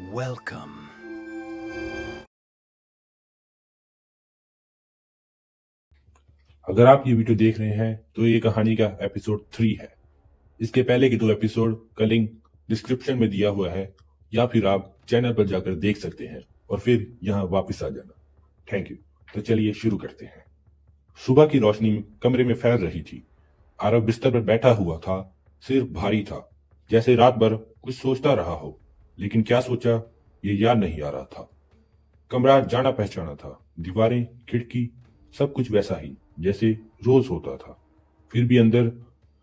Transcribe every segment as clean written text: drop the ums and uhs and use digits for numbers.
Welcome. अगर आप ये वीडियो देख रहे हैं तो ये कहानी का एपिसोड 3 है। इसके पहले के 2 एपिसोड का लिंक डिस्क्रिप्शन में दिया हुआ है, या फिर आप चैनल पर जाकर देख सकते हैं और फिर यहाँ वापस आ जाना। Thank you. तो चलिए शुरू करते हैं। सुबह की रोशनी कमरे में फैल रही थी। आरव बिस्तर पर बैठा हुआ था। सिर भारी था, जैसे रात भर कुछ सोचता रहा हो, लेकिन क्या सोचा ये याद नहीं आ रहा था। कमरा जाना पहचाना था, दीवारें, खिड़की, सब कुछ वैसा ही जैसे रोज होता था। फिर भी अंदर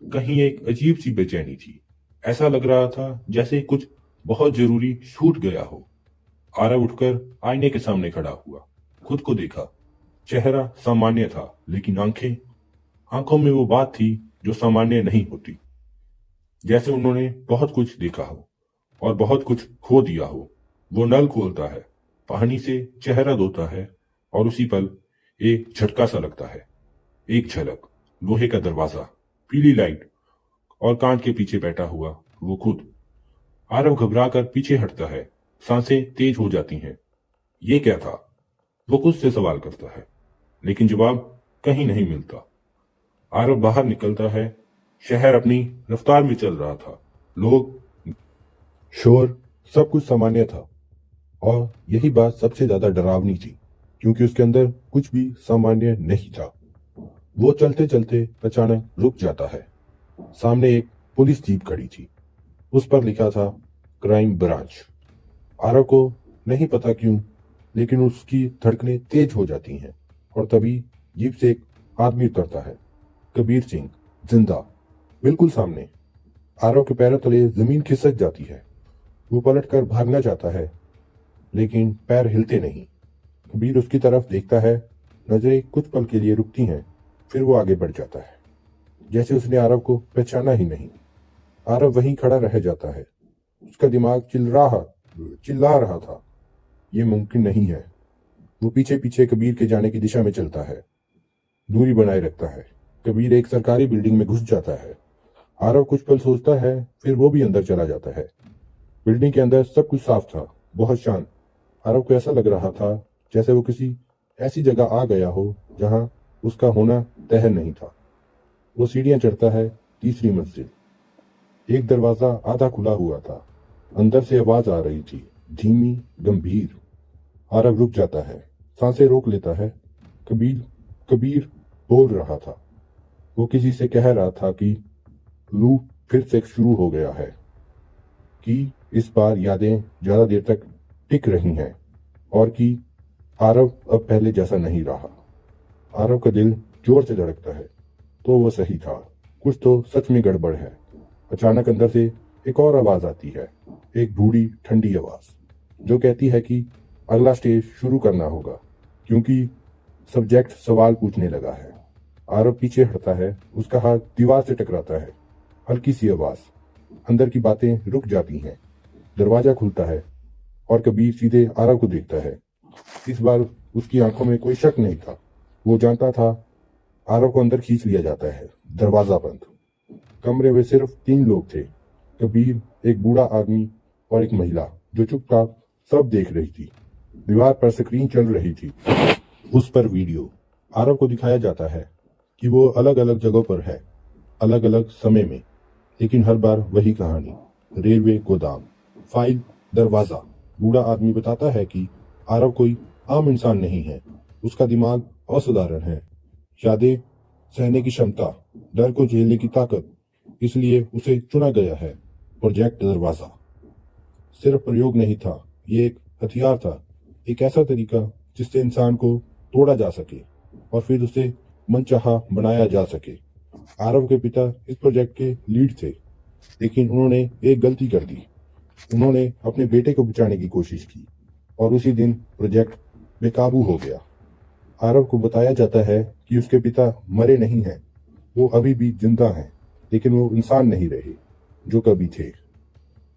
कहीं एक अजीब सी बेचैनी थी। ऐसा लग रहा था जैसे कुछ बहुत जरूरी छूट गया हो। आरव उठकर आईने के सामने खड़ा हुआ, खुद को देखा। चेहरा सामान्य था, लेकिन आंखों में वो बात थी जो सामान्य नहीं होती। जैसे उन्होंने बहुत कुछ देखा हो और बहुत कुछ खो दिया हो। वो नल खोलता है, पानी से चेहरा धोता है, और उसी पल एक झटका सा लगता है। एक झलक, लोहे का दरवाजा, पीली लाइट, और कांच के पीछे बैठा हुआ वो खुद। आरव घबराकर पीछे हटता है, सांसें तेज हो जाती हैं। ये क्या था? वो खुद से सवाल करता है, लेकिन जवाब कहीं नहीं मिलता। आरव बाहर निकलता है। शहर अपनी रफ्तार में चल रहा था। लोग, शोर, सब कुछ सामान्य था। और यही बात सबसे ज्यादा डरावनी थी, क्योंकि उसके अंदर कुछ भी सामान्य नहीं था। वो चलते चलते अचानक रुक जाता है। सामने एक पुलिस जीप खड़ी थी। उस पर लिखा था क्राइम ब्रांच। आरव को नहीं पता क्यों, लेकिन उसकी धड़कनें तेज हो जाती हैं। और तभी जीप से एक आदमी उतरता है। कबीर सिंह, जिंदा, बिल्कुल सामने। आरव के पैरों तले जमीन खिसक जाती है। वो पलटकर भागना चाहता है, लेकिन पैर हिलते नहीं। कबीर उसकी तरफ देखता है। नजरें कुछ पल के लिए रुकती हैं, फिर वो आगे बढ़ जाता है, जैसे उसने आरव को पहचाना ही नहीं। आरव वहीं खड़ा रह जाता है। उसका दिमाग चिल्ला रहा था, ये मुमकिन नहीं है। वो पीछे पीछे कबीर के जाने की दिशा में चलता है, दूरी बनाए रखता है। कबीर एक सरकारी बिल्डिंग में घुस जाता है। आरव कुछ पल सोचता है, फिर वो भी अंदर चला जाता है। बिल्डिंग के अंदर सब कुछ साफ था, बहुत शांत। आरव को ऐसा लग रहा था जैसे वो किसी ऐसी जगह आ गया हो जहां उसका होना तय नहीं था। वो सीढ़ियां चढ़ता है, तीसरी मंजिल। एक दरवाजा आधा खुला हुआ था। अंदर से आवाज आ रही थी, धीमी, गंभीर। आरव रुक जाता है, सांसें रोक लेता है। कबीर कबीर बोल रहा था। वो किसी से कह रहा था कि लूप फिर से शुरू हो गया है, कि इस बार यादें ज्यादा देर तक टिक रही हैं, और कि आरव अब पहले जैसा नहीं रहा। आरव का दिल जोर से धड़कता है। तो वो सही था, कुछ तो सच में गड़बड़ है। अचानक अंदर से एक और आवाज आती है, एक बूढ़ी ठंडी आवाज, जो कहती है कि अगला स्टेज शुरू करना होगा, क्योंकि सब्जेक्ट सवाल पूछने लगा है। आरव पीछे हटता है, उसका हाथ दीवार से टकराता है। हल्की सी आवाज, अंदर की बातें रुक जाती हैं। दरवाजा खुलता है और कबीर सीधे आरव को देखता है। इस बार उसकी आंखों में कोई शक नहीं था। वो जानता था आरव को अंदर खींच लिया जाता है। दरवाजा बंद। कमरे में सिर्फ 3 लोग थे, कबीर, एक बूढ़ा आदमी और एक महिला, जो चुपचाप सब देख रही थी। दीवार पर स्क्रीन चल रही थी, उस पर वीडियो। आरव को दिखाया जाता है कि वो अलग अलग जगहों पर है, अलग अलग समय में, लेकिन हर बार वही कहानी। रेलवे गोदाम, फाइल, दरवाजा। बूढ़ा आदमी बताता है कि आरव कोई आम इंसान नहीं है। उसका दिमाग असाधारण है। यादें, सहने की क्षमता, डर को झेलने की ताकत, इसलिए उसे चुना गया है। प्रोजेक्ट दरवाजा सिर्फ प्रयोग नहीं था, ये एक हथियार था। एक ऐसा तरीका जिससे इंसान को तोड़ा जा सके और फिर उसे मनचाहा बनाया जा सके। आरव के पिता इस प्रोजेक्ट के लीड थे, लेकिन उन्होंने एक गलती कर दी। उन्होंने अपने बेटे को बचाने की कोशिश की, और उसी दिन प्रोजेक्ट बेकाबू हो गया। आरव को बताया जाता है कि उसके पिता मरे नहीं हैं, वो अभी भी जिंदा हैं, लेकिन वो इंसान नहीं रहे जो कभी थे।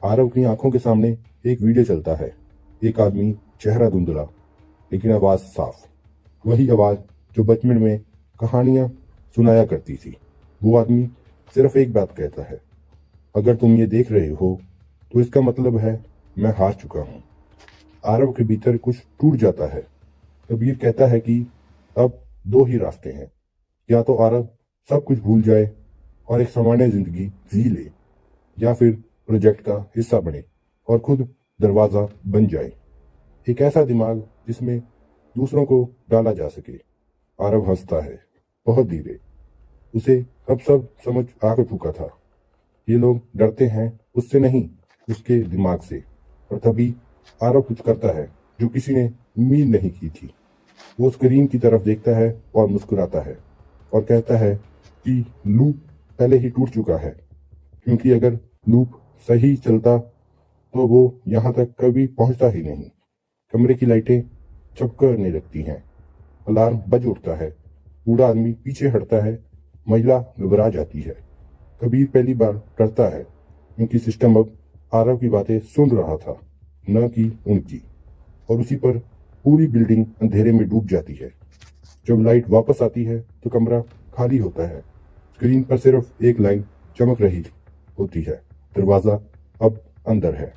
आरव की आंखों के सामने एक वीडियो चलता है। एक आदमी, चेहरा धुंधला, लेकिन आवाज साफ। वही आवाज जो बचपन में कहानियां सुनाया करती थी। वो आदमी सिर्फ एक बात कहता है, अगर तुम ये देख रहे हो तो इसका मतलब है मैं हार चुका हूं। आरव के भीतर कुछ टूट जाता है। कबीर कहता है कि अब दो ही रास्ते हैं, या तो आरव सब कुछ भूल जाए और एक सामान्य जिंदगी जी ले, या फिर प्रोजेक्ट का हिस्सा बने और खुद दरवाजा बन जाए, एक ऐसा दिमाग जिसमें दूसरों को डाला जा सके। आरव हंसता है, बहुत धीरे। उसे अब सब समझ आ चुका था। ये लोग डरते हैं उससे नहीं, उसके दिमाग से। और तभी आरव कुछ करता है जो किसी ने उम्मीद नहीं की थी। वो स्क्रीन की तरफ देखता है और मुस्कुराता है और कहता है कि लूप पहले ही टूट चुका है, क्योंकि अगर लूप सही चलता तो वो यहाँ तक कभी पहुंचता ही नहीं। कमरे की लाइटें चमकने लगती हैं, अलार्म बज उठता है, बूढ़ा आदमी पीछे हटता है, महिला घबरा जाती है। कबीर पहली बार डरता है, क्योंकि सिस्टम अब आरव की बातें सुन रहा था, न कि उनकी। और उसी पर पूरी बिल्डिंग अंधेरे में डूब जाती है। जब लाइट वापस आती है तो कमरा खाली होता है। स्क्रीन पर सिर्फ एक लाइन चमक रही होती है, दरवाजा अब अंदर है।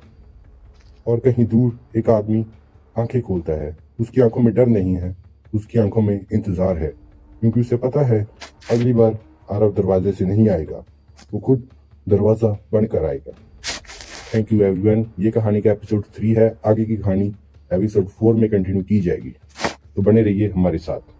और कहीं दूर एक आदमी आंखें खोलता है। उसकी आंखों में डर नहीं है, उसकी आंखों में इंतजार है, क्योंकि उसे पता है अगली बार आरव दरवाजे से नहीं आएगा, वो खुद दरवाजा बनकर आएगा। Thank you everyone. ये कहानी का एपिसोड 3 है। आगे की कहानी एपिसोड 4 में कंटिन्यू की जाएगी, तो बने रहिए हमारे साथ।